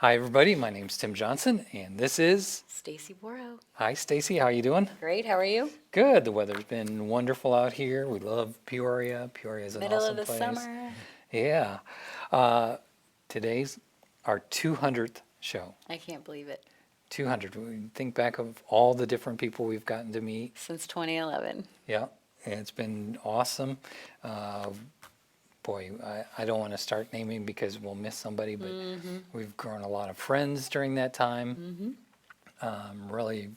Hi everybody, my name's Tim Johnson and this is Stacy Borough. Hi Stacy, how you doing? Great, how are you? Good. The weather's been wonderful out here. We love Peoria. Peoria is an Middle awesome of the place. summer. Yeah. Uh, Today's our 200th show. I can't believe it. 200. We think back of all the different people we've gotten to meet. Since 2011. Yeah, it's been awesome. Boy, I don't want to start naming because we'll miss somebody, but we've grown a lot of friends during that time. Really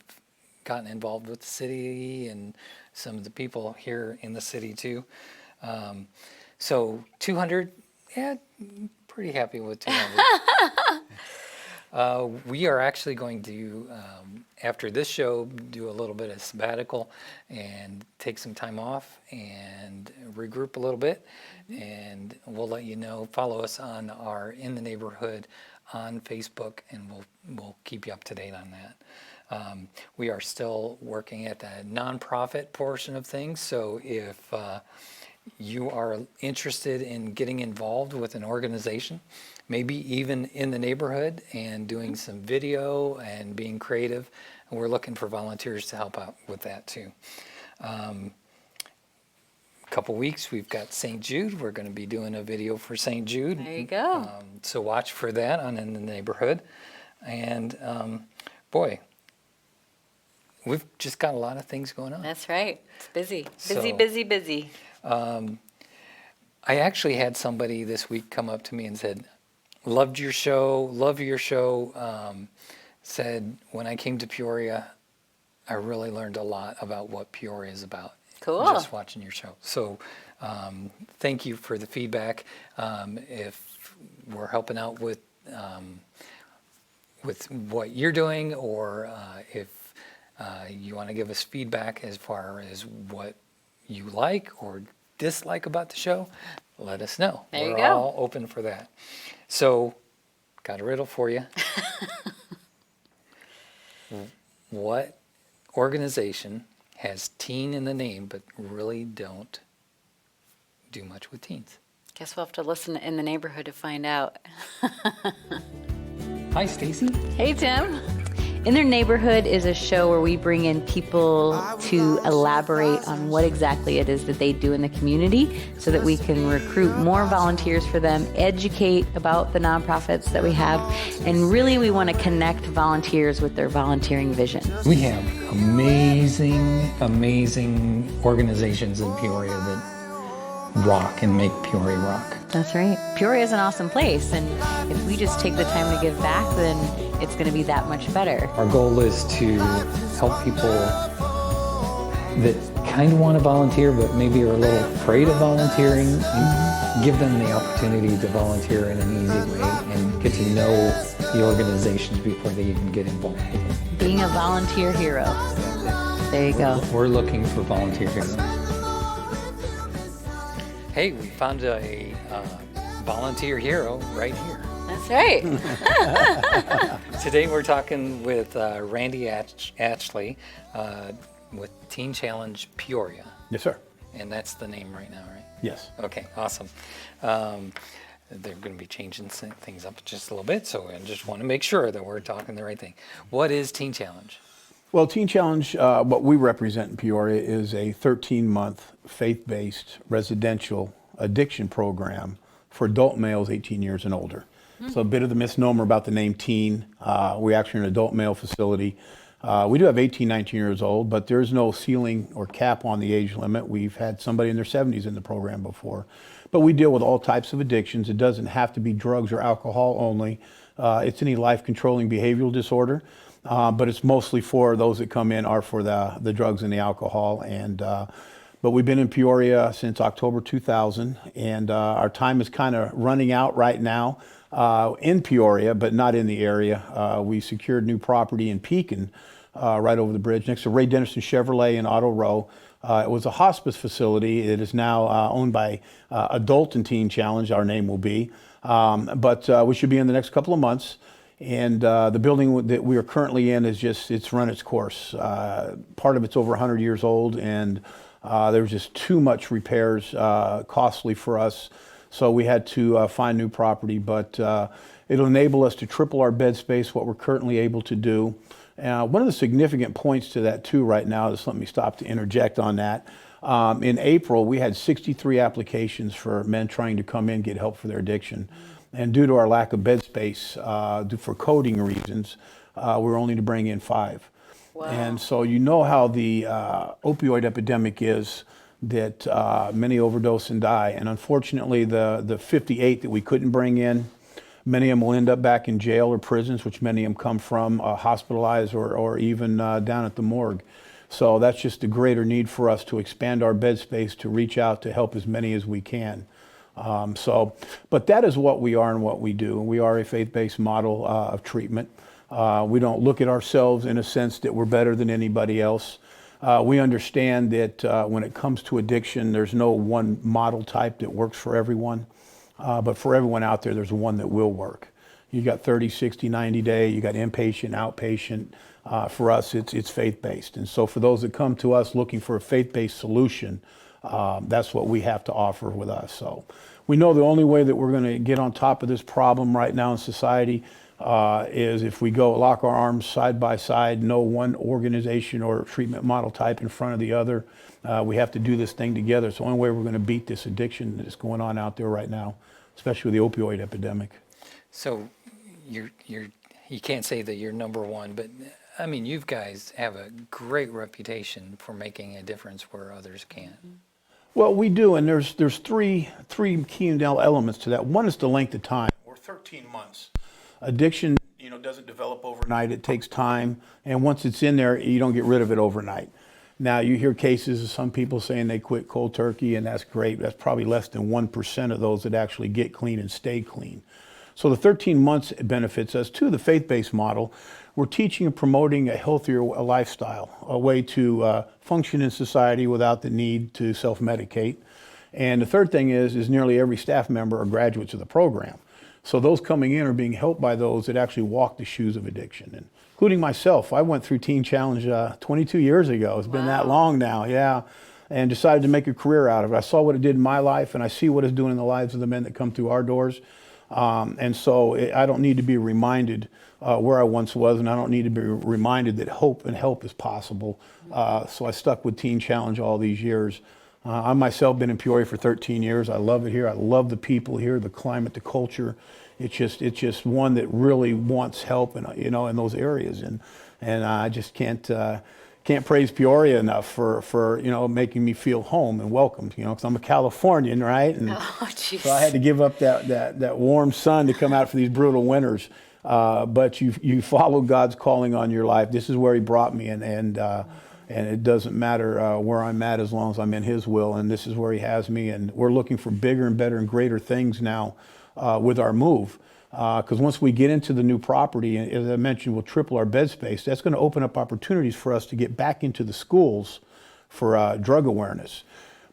gotten involved with the city and some of the people here in the city too. So 200, yeah, pretty happy with 200. We are actually going to, after this show, do a little bit of sabbatical and take some time off and regroup a little bit. And we'll let you know. Follow us on our In the Neighborhood on Facebook, and we'll keep you up to date on that. We are still working at the nonprofit portion of things, so if you are interested in getting involved with an organization, maybe even in the neighborhood and doing some video and being creative, we're looking for volunteers to help out with that too. Couple weeks we've got St. Jude. We're going to be doing a video for St. Jude. There you go. So watch for that on In the Neighborhood. And boy, we've just got a lot of things going on. That's right. It's busy. So- Busy. I actually had somebody this week come up to me and said, love your show. Said, when I came to Peoria, I really learned a lot about what Peoria is about. Cool. Just watching your show. So thank you for the feedback. If we're helping out with what you're doing, or if you want to give us feedback as far as what you like or dislike about the show, let us know. There you We're go. all open for that. So, got a riddle for you. What organization has teen in the name but really don't do much with teens? Guess we'll have to listen to In the Neighborhood to find out. Hi, Stacy. Hey, Tim. In Their Neighborhood is a show where we bring in people to elaborate on what exactly it is that they do in the community so that we can recruit more volunteers for them, educate about the nonprofits that we have, and really we want to connect volunteers with their volunteering vision. We have amazing organizations in Peoria that rock and make Peoria rock. That's right. Peoria is an awesome place, and if we just take the time to give back, then it's going to be that much better. Our goal is to help people that kind of want to volunteer but maybe are a little afraid of volunteering, and give them the opportunity to volunteer in an easy way and get to know the organizations before they even get involved with them. Being a volunteer hero. There you go. We're looking for volunteer heroes. Hey, we found a volunteer hero right here. That's right. Today we're talking with Randy Atchley with Teen Challenge Peoria. Yes, sir. And that's the name right now, right? Yes. Okay, awesome. They're going to be changing things up just a little bit, so I just want to make sure that we're talking the right thing. What is Teen Challenge? Well, Teen Challenge, what we represent in Peoria is a 13-month faith-based residential addiction program for adult males 18 years and older. So a bit of the misnomer about the name teen. We actually are an adult male facility. We do have 18, 19 years old, but there's no ceiling or cap on the age limit. We've had somebody in their 70s in the program before. But we deal with all types of addictions. It doesn't have to be drugs or alcohol only. It's any life-controlling behavioral disorder. But it's mostly for those that come in are for the drugs and the alcohol. But we've been in Peoria since October 2000, and our time is kind of running out right now in Peoria, but not in the area. We secured new property in Pekin, right over the bridge, next to Ray Dennison Chevrolet in Auto Row. It was a hospice facility. It is now owned by Adult and Teen Challenge, our name will be. But we should be in the next couple of months. And the building that we are currently in is it's run its course. Part of it's over 100 years old, and there's just too much repairs, costly for us. So we had to find new property, but it'll enable us to triple our bed space, what we're currently able to do. One of the significant points to that too right now, just let me stop to interject on that. In April, we had 63 applications for men trying to come in get help for their addiction. And due to our lack of bed space, for coding reasons, we're only to bring in 5. Wow. And so you know how the opioid epidemic is, that many overdose and die. And unfortunately, the 58 that we couldn't bring in, many of them will end up back in jail or prisons, which many of them come from, hospitalized or even down at the morgue. So that's just a greater need for us to expand our bed space to reach out to help as many as we can. But that is what we are and what we do. We are a faith-based model of treatment. We don't look at ourselves in a sense that we're better than anybody else. We understand that when it comes to addiction, there's no one model type that works for everyone. But for everyone out there, there's one that will work. You got 30, 60, 90 day, you got inpatient, outpatient. For us, it's faith-based. And so for those that come to us looking for a faith-based solution, that's what we have to offer with us. So we know the only way that we're going to get on top of this problem right now in society is if we go lock our arms side by side, no one organization or treatment model type in front of the other. We have to do this thing together. It's the only way we're going to beat this addiction that's going on out there right now, especially with the opioid epidemic. So you can't say that you're number one, but I mean, you guys have a great reputation for making a difference where others can't. Well, we do, and there's three key elements to that. One is the length of time. We're 13 months. Addiction, doesn't develop overnight. It takes time, and once it's in there, you don't get rid of it overnight. Now, you hear cases of some people saying they quit cold turkey, and that's great. That's probably less than 1% of those that actually get clean and stay clean. So the 13 months benefits us. To the faith-based model, we're teaching and promoting a healthier lifestyle, a way to function in society without the need to self-medicate. And the third thing is nearly every staff member are graduates of the program. So those coming in are being helped by those that actually walk the shoes of addiction, and including myself. I went through Teen Challenge 22 years ago. It's been that long now, yeah, and decided to make a career out of it. I saw what it did in my life, and I see what it's doing in the lives of the men that come through our doors. And so I don't need to be reminded where I once was, and I don't need to be reminded that hope and help is possible. So I stuck with Teen Challenge all these years. I myself been in Peoria for 13 years. I love it here. I love the people here, the climate, the culture. It's just one that really wants help, in those areas. And I just can't praise Peoria enough for making me feel home and welcome, because I'm a Californian, right? And so I had to give up that warm sun to come out for these brutal winters. But you follow God's calling on your life. This is where He brought me, and it doesn't matter where I'm at as long as I'm in His will. And this is where He has me, and we're looking for bigger and better and greater things now with our move. Because once we get into the new property, and as I mentioned, we'll triple our bed space. That's going to open up opportunities for us to get back into the schools for drug awareness.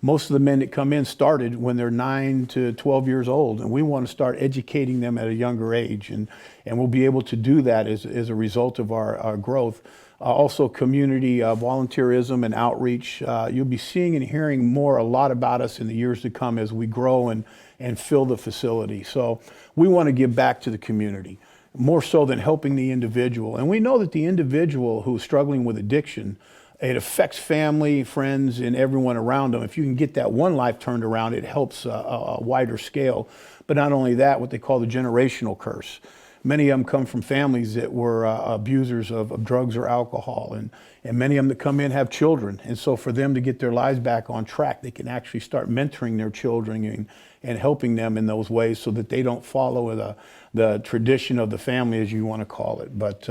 Most of the men that come in started when they're 9 to 12 years old, and we want to start educating them at a younger age, and we'll be able to do that as a result of our growth. Also, community volunteerism and outreach. You'll be seeing and hearing a lot about us in the years to come as we grow and fill the facility. So we want to give back to the community, more so than helping the individual. And we know that the individual who's struggling with addiction, it affects family, friends, and everyone around them. If you can get that one life turned around, it helps a wider scale. But not only that, what they call the generational curse. Many of them come from families that were abusers of drugs or alcohol, and many of them that come in have children. And so for them to get their lives back on track, they can actually start mentoring their children and helping them in those ways so that they don't follow the tradition of the family, as you want to call it. But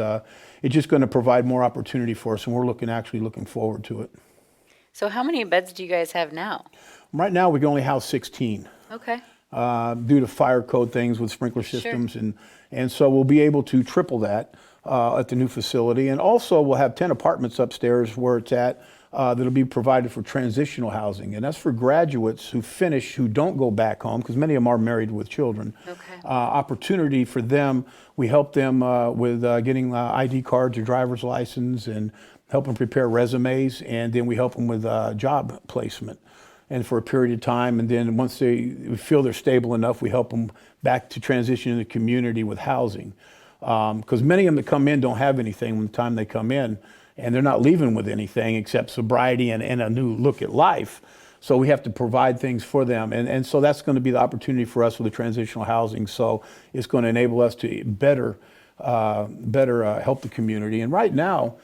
it's just going to provide more opportunity for us, and we're looking forward to it. So how many beds do you guys have now? Right now, we can only house 16. Okay. Due to fire code things with sprinkler systems. Sure. And so we'll be able to triple that at the new facility. And also we'll have 10 apartments upstairs where it's at that'll be provided for transitional housing. And that's for graduates who finish, who don't go back home, because many of them are married with children. Okay. Opportunity for them. We help them with getting ID cards or driver's license, and help them prepare resumes. And then we help them with job placement. and for a period of time. And then once they feel they're stable enough, we help them back to transition in the community with housing. Because many of them that come in don't have anything when the time they come in, and they're not leaving with anything except sobriety and a new look at life. So we have to provide things for them. And so that's going to be the opportunity for us with the transitional housing. So it's going to enable us to better help the community. And right now,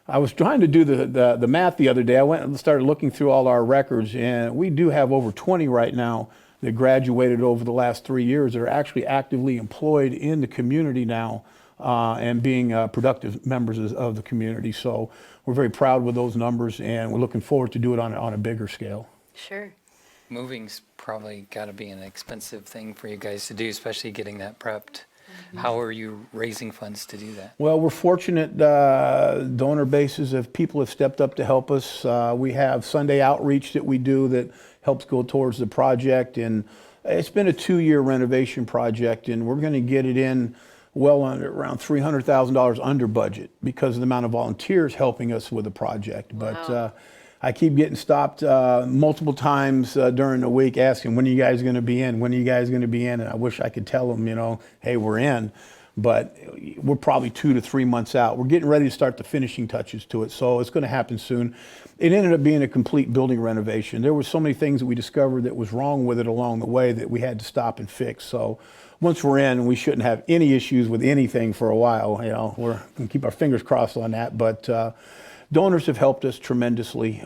I was trying to do the math the other day. I went and started looking through all our records, and we do have over 20 right now that graduated over the last 3 years that are actually actively employed in the community now and being productive members of the community. So we're very proud with those numbers, and we're looking forward to do it on a bigger scale. Sure. Moving's probably got to be an expensive thing for you guys to do, especially getting that prepped. How are you raising funds to do that? Well, we're fortunate donor bases of people have stepped up to help us. We have Sunday outreach that we do that helps go towards the project, and it's been a 2-year renovation project, and we're going to get it in well under around $300,000 under budget because of the amount of volunteers helping us with the project. Wow. But I keep getting stopped multiple times during the week asking, when are you guys going to be in? When are you guys going to be in? And I wish I could tell them, hey, we're in. But we're probably 2 to 3 months out. We're getting ready to start the finishing touches to it, so it's going to happen soon. It ended up being a complete building renovation. There were so many things that we discovered that was wrong with it along the way that we had to stop and fix. So once we're in, we shouldn't have any issues with anything for a while. We're going to keep our fingers crossed on that. But donors have helped us tremendously,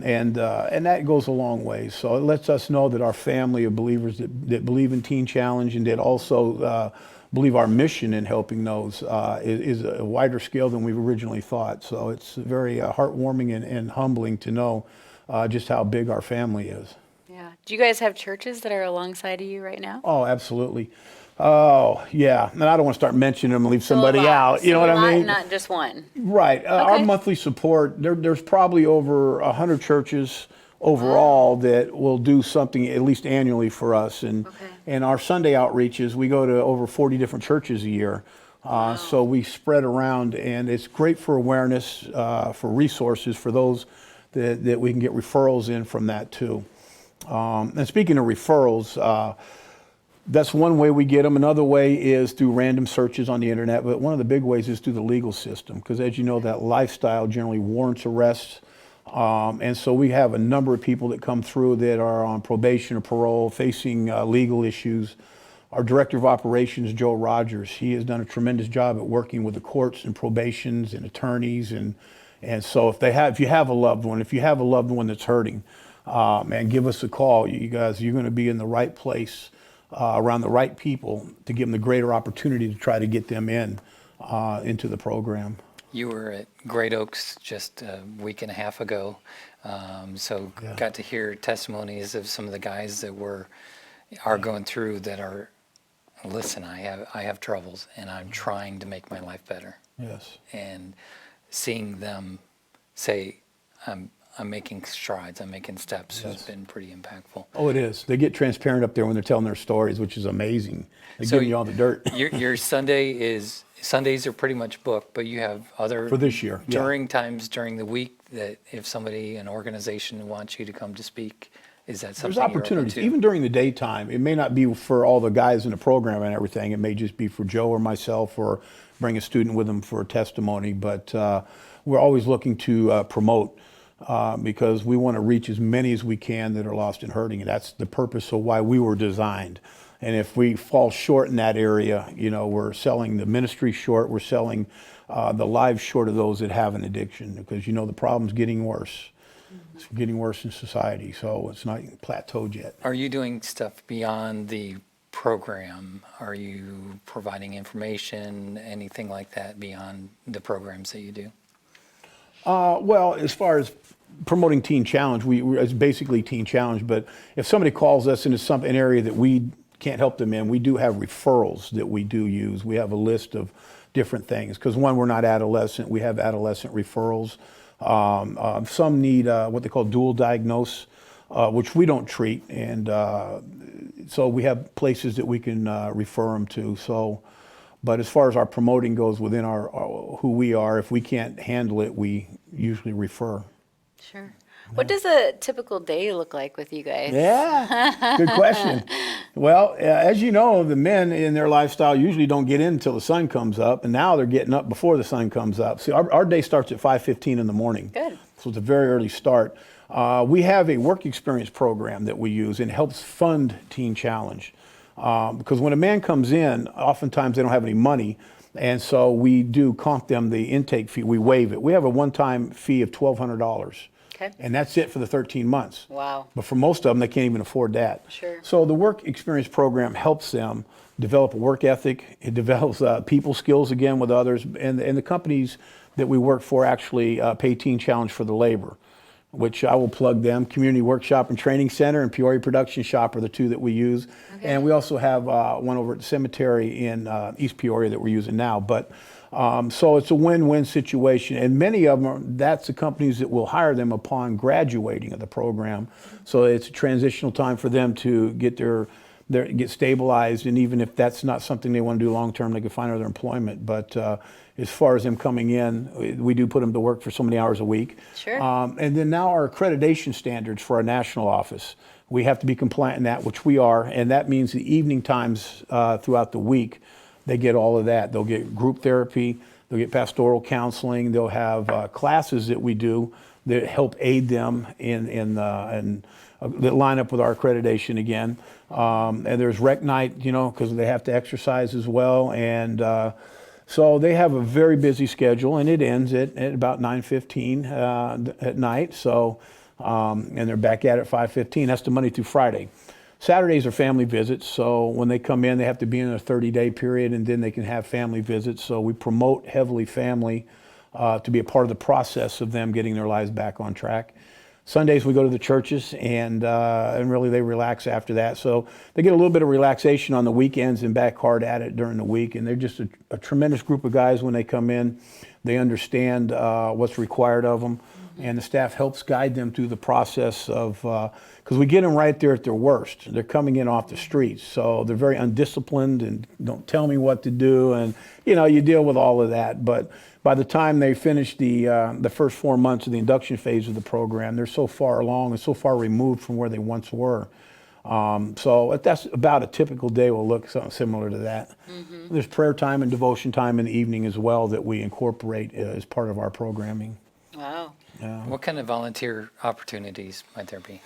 and that goes a long way. So it lets us know that our family of believers that believe in Teen Challenge and that also believe our mission in helping those is a wider scale than we've originally thought. So it's very heartwarming and humbling to know just how big our family is. Yeah. Do you guys have churches that are alongside of you right now? Oh, absolutely. Oh, yeah. And I don't want to start mentioning them and leave somebody out. You know what I mean? Not just one. Right. Our monthly support, there's probably over 100 churches overall that will do something at least annually for us. And our Sunday outreaches, we go to over 40 different churches a year. So we spread around, and it's great for awareness, for resources, for those that we can get referrals in from that too. And speaking of referrals, that's one way we get them. Another way is through random searches on the internet, but one of the big ways is through the legal system, because as you know, that lifestyle generally warrants arrests. And so we have a number of people that come through that are on probation or parole, facing legal issues. Our director of operations, Joe Rogers, he has done a tremendous job at working with the courts and probations and attorneys. And so if you have a loved one that's hurting, man, give us a call. You guys, you're going to be in the right place, around the right people to give them the greater opportunity to try to get them into the program. You were at Great Oaks just a week and a half ago, so got to hear testimonies of some of the guys that are going through that are, listen, I have troubles and I'm trying to make my life better. Yes. And seeing them say, I'm making strides, I'm making steps, has been pretty impactful. Oh, it is. They get transparent up there when they're telling their stories, which is amazing. They So give you all the dirt. Your Sundays are pretty much booked, but you have other For this year, yeah. times during the week that if an organization wants you to come to speak, is that something There's you're open opportunities, to? even during the daytime. It may not be for all the guys in the program and everything. It may just be for Joe or myself, or bring a student with them for a testimony. But we're always looking to promote because we want to reach as many as we can that are lost and hurting. And that's the purpose of why we were designed. And if we fall short in that area, we're selling the ministry short. We're selling the lives short of those that have an addiction, because the problem's getting worse. It's getting worse in society, so it's not plateaued yet. Are you doing stuff beyond the program? Are you providing information, anything like that beyond the programs that you do? Well, as far as promoting Teen Challenge, it's basically Teen Challenge, but if somebody calls us into an area that we can't help them in, we do have referrals that we do use. We have a list of different things, because we're not adolescent, we have adolescent referrals. Some need what they call dual diagnose, which we don't treat, and so we have places that we can refer them to. So, but as far as our promoting goes within our who we are, if we can't handle it, we usually refer. Sure. What does a typical day look like with you guys? Yeah, good question. Well, as you know, the men in their lifestyle usually don't get in until the sun comes up, and now they're getting up before the sun comes up. See, our day starts at 5:15 in the morning. Good. So it's a very early start. We have a work experience program that we use and helps fund Teen Challenge. Because when a man comes in, oftentimes they don't have any money, and so we do comp them the intake fee. We waive it. We have a one-time fee of $1,200. Okay. And that's it for the 13 months. Wow. But for most of them, they can't even afford that. Sure. So the work experience program helps them develop a work ethic. It develops people skills again with others. And the companies that we work for actually pay Teen Challenge for the labor, which I will plug them. Community Workshop and Training Center and Peoria Production Shop are the two that we use. Okay. And we also have one over at the cemetery in East Peoria that we're using now. But so it's a win-win situation, and many of them, that's the companies that will hire them upon graduating of the program. So it's a transitional time for them to get get stabilized, and even if that's not something they want to do long-term, they can find other employment. But as far as them coming in, we do put them to work for so many hours a week. Sure. And then now our accreditation standards for our national office, we have to be compliant in that, which we are, and that means the evening times throughout the week, they get all of that. They'll get group therapy, they'll get pastoral counseling, they'll have classes that we do that help aid them that line up with our accreditation again. And there's rec night, because they have to exercise as well. And so they have a very busy schedule, and it ends at about 9:15 at night. So, and they're back at it 5:15. That's the Monday through Friday. Saturdays are family visits, so when they come in, they have to be in a 30-day period, and then they can have family visits. So we promote heavily family to be a part of the process of them getting their lives back on track. Sundays we go to the churches, and really they relax after that. So they get a little bit of relaxation on the weekends and back hard at it during the week. And they're just a tremendous group of guys when they come in. They understand what's required of them. And the staff helps guide them through the process of, because we get them right there at their worst. They're coming in off the streets, so they're very undisciplined and don't tell me what to do, and you deal with all of that. But by the time they finish the first 4 months of the induction phase of the program, they're so far along and so far removed from where they once were. So that's about a typical day will look something similar to that. Mm-hmm. There's prayer time and devotion time in the evening as well that we incorporate as part of our programming. Wow. What kind of volunteer opportunities might there be?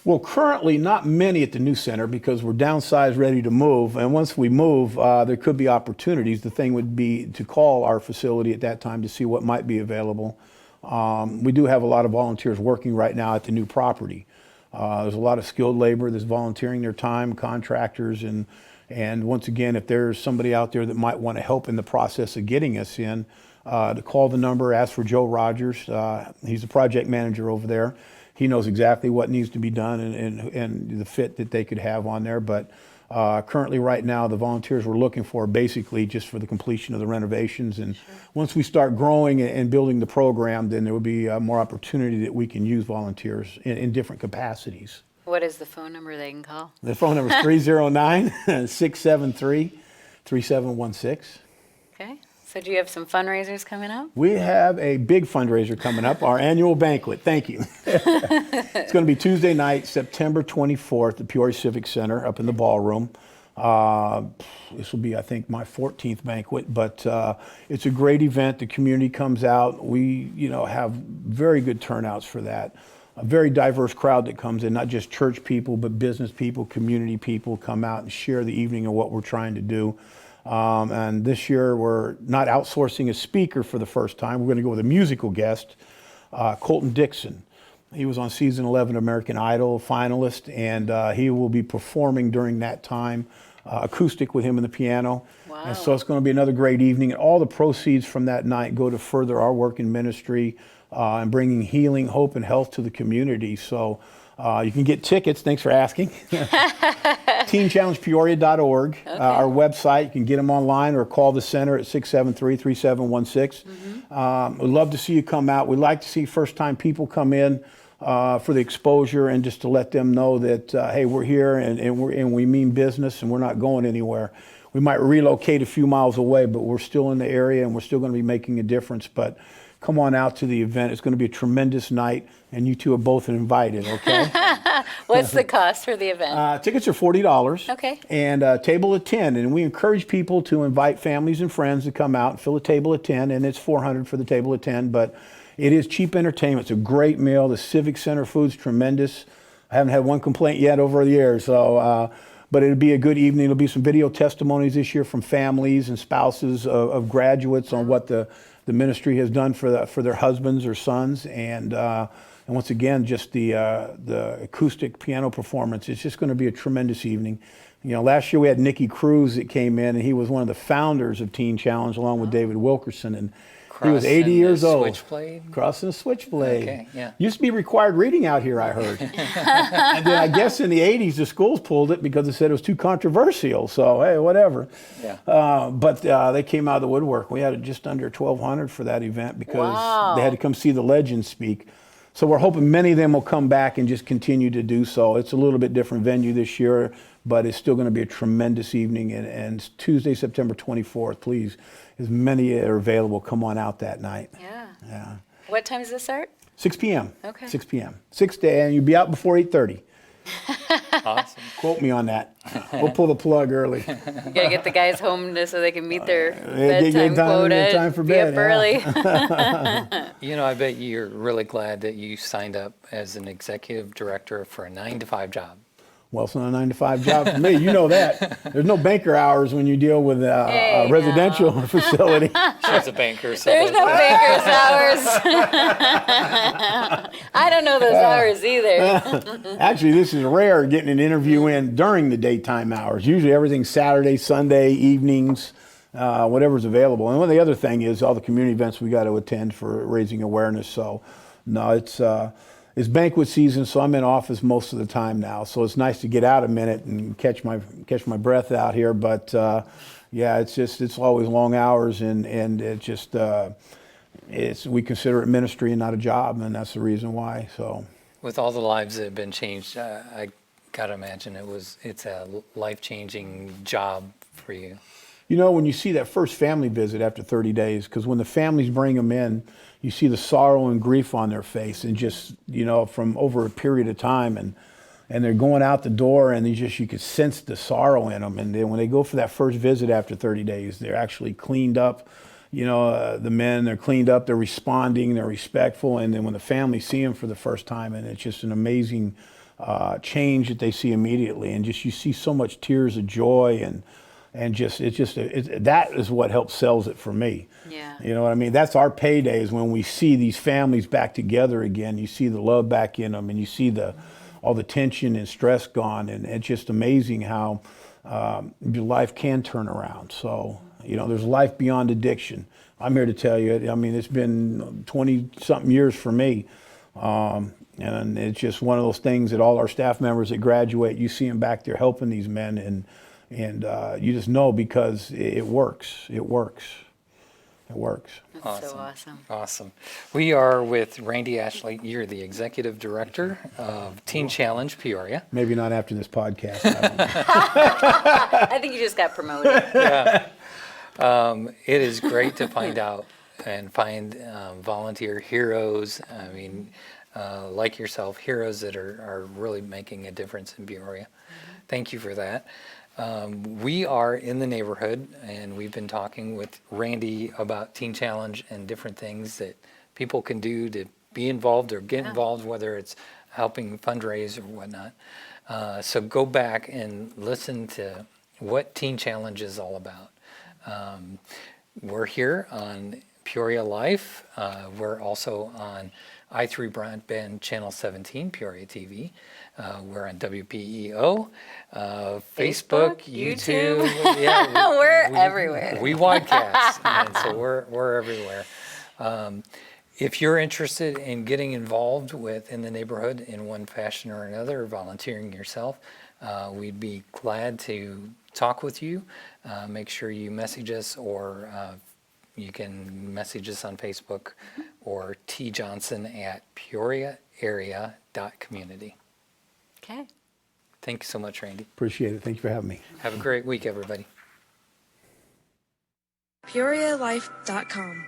Well, currently not many at the new center because we're downsized, ready to move. And once we move, there could be opportunities. The thing would be to call our facility at that time to see what might be available. We do have a lot of volunteers working right now at the new property. There's a lot of skilled labor that's volunteering their time, contractors, and once again, if there's somebody out there that might want to help in the process of getting us in, to call the number, ask for Joe Rogers. He's the project manager over there. He knows exactly what needs to be done and the fit that they could have on there. But currently right now, the volunteers we're looking for basically just for the completion of the renovations. And once we start growing and building the program, then there will be more opportunity that we can use volunteers in different capacities. What is the phone number they can call? The phone number is 309-673-3716. Okay. So do you have some fundraisers coming up? We have a big fundraiser coming up, our annual banquet. Thank you. It's going to be Tuesday night, September 24th at Peoria Civic Center up in the ballroom. This will be, I think, my 14th banquet, but it's a great event. The community comes out. We, have very good turnouts for that. A very diverse crowd that comes in, not just church people, but business people, community people come out and share the evening of what we're trying to do. And this year we're not outsourcing a speaker for the first time. We're going to go with a musical guest, Colton Dixon. He was on season 11 American Idol finalist, and he will be performing during that time, acoustic with him and the piano. Wow. And so it's going to be another great evening. And all the proceeds from that night go to further our work in ministry and bringing healing, hope, and health to the community. So you can get tickets. Thanks for asking. TeenChallengePeoria.org, our website. You can get them online or call the center at 673-3716. We'd love to see you come out. We'd like to see first-time people come in for the exposure and just to let them know that, hey, we're here and we mean business and we're not going anywhere. We might relocate a few miles away, but we're still in the area and we're still going to be making a difference. But come on out to the event. It's going to be a tremendous night, and you two are both invited, okay? What's the cost for the event? Tickets are $40. Okay. And table of 10. And we encourage people to invite families and friends to come out and fill a table of 10. And it's $400 for the table of 10. But it is cheap entertainment. It's a great meal. The Civic Center food's tremendous. I haven't had one complaint yet over the years. So, but it'll be a good evening. There'll be some video testimonies this year from families and spouses of graduates on what the ministry has done for their husbands or sons. And once again, just the acoustic piano performance. It's just going to be a tremendous evening. You know, last year we had Nicky Cruz that came in, and he was one of the founders of Teen Challenge along with David Wilkerson. And he was 80 years old. Switchblade? Crossing the switchblade. Okay, yeah. Used to be required reading out here, I heard. And then I guess in the 80s, the schools pulled it because they said it was too controversial. So, hey, whatever. Yeah. But they came out of the woodwork. We had just under 1,200 for that event because Wow. they had to come see the legends speak. So we're hoping many of them will come back and just continue to do so. It's a little bit different venue this year, but it's still going to be a tremendous evening. And it's Tuesday, September 24th. Please, as many are available, come on out that night. Yeah. Yeah. What time does this start? 6 p.m. Okay. 6 p.m. 6 day, and you'll be out before 8:30. Awesome. Quote me on that. We'll pull the plug early. You gotta get the guys home so they can meet their get bedtime quota. time for be bed, up early. You know, I bet you're really glad that you signed up as an executive director for a 9-to-5 job. Well, it's not a 9-to-5 job for me. You know that. There's no banker hours when you deal with a residential facility. She's a banker, so There's no banker's hours. I don't know those hours either. Actually, this is rare getting an interview in during the daytime hours. Usually everything's Saturday, Sunday, evenings, whatever's available. And one of the other thing is all the community events we got to attend for raising awareness. So, no, it's banquet season, so I'm in office most of the time now. So it's nice to get out a minute and catch my breath out here. But yeah, it's always long hours, and it just we consider it ministry and not a job, and that's the reason why. So with all the lives that have been changed, I gotta imagine it's a life-changing job for you. You know, when you see that first family visit after 30 days, because when the families bring them in, you see the sorrow and grief on their face, and just, you know, from over a period of time, and they're going out the door, and you could sense the sorrow in them. And then when they go for that first visit after 30 days, they're actually cleaned up. You know, the men, they're cleaned up, they're responding, they're respectful. And then when the family see them for the first time, and it's just an amazing change that they see immediately. And just, you see so much tears of joy, and that is what helps sells it for me. Yeah. You know what I mean? That's our paydays when we see these families back together again. You see the love back in them, and you see all the tension and stress gone. And it's just amazing how your life can turn around. So, you know, there's life beyond addiction. I'm here to tell you, I mean, it's been 20-something years for me. And it's just one of those things that all our staff members that graduate, you see them back there helping these men, and you just know because it works. It works. It works. That's so awesome. Awesome. We are with Randy Atchley. You're the executive director of Teen Challenge Peoria. Maybe not after this podcast. I don't know. I think you just got promoted. Yeah. It is great to find out and find volunteer heroes. I mean, like yourself, heroes that are really making a difference in Peoria. Thank you for that. We are in the neighborhood, and we've been talking with Randy about Teen Challenge and different things that people can do to be involved or get involved, whether it's helping fundraise or whatnot. So go back and listen to what Teen Challenge is all about. We're here on Peoria Life. We're also on I3 Broadband Channel 17, Peoria TV. We're on WPEO, Facebook, YouTube. Yeah, We're everywhere. We wadcast, and so we're everywhere. If you're interested in getting involved in the neighborhood in one fashion or another, or volunteering yourself, we'd be glad to talk with you. Make sure you message us, or you can message us on Facebook, or tjohnson@peoriaarea.community. Okay. Thank you so much, Randy. Appreciate it. Thank you for having me. Have a great week, everybody. PeoriaLife.com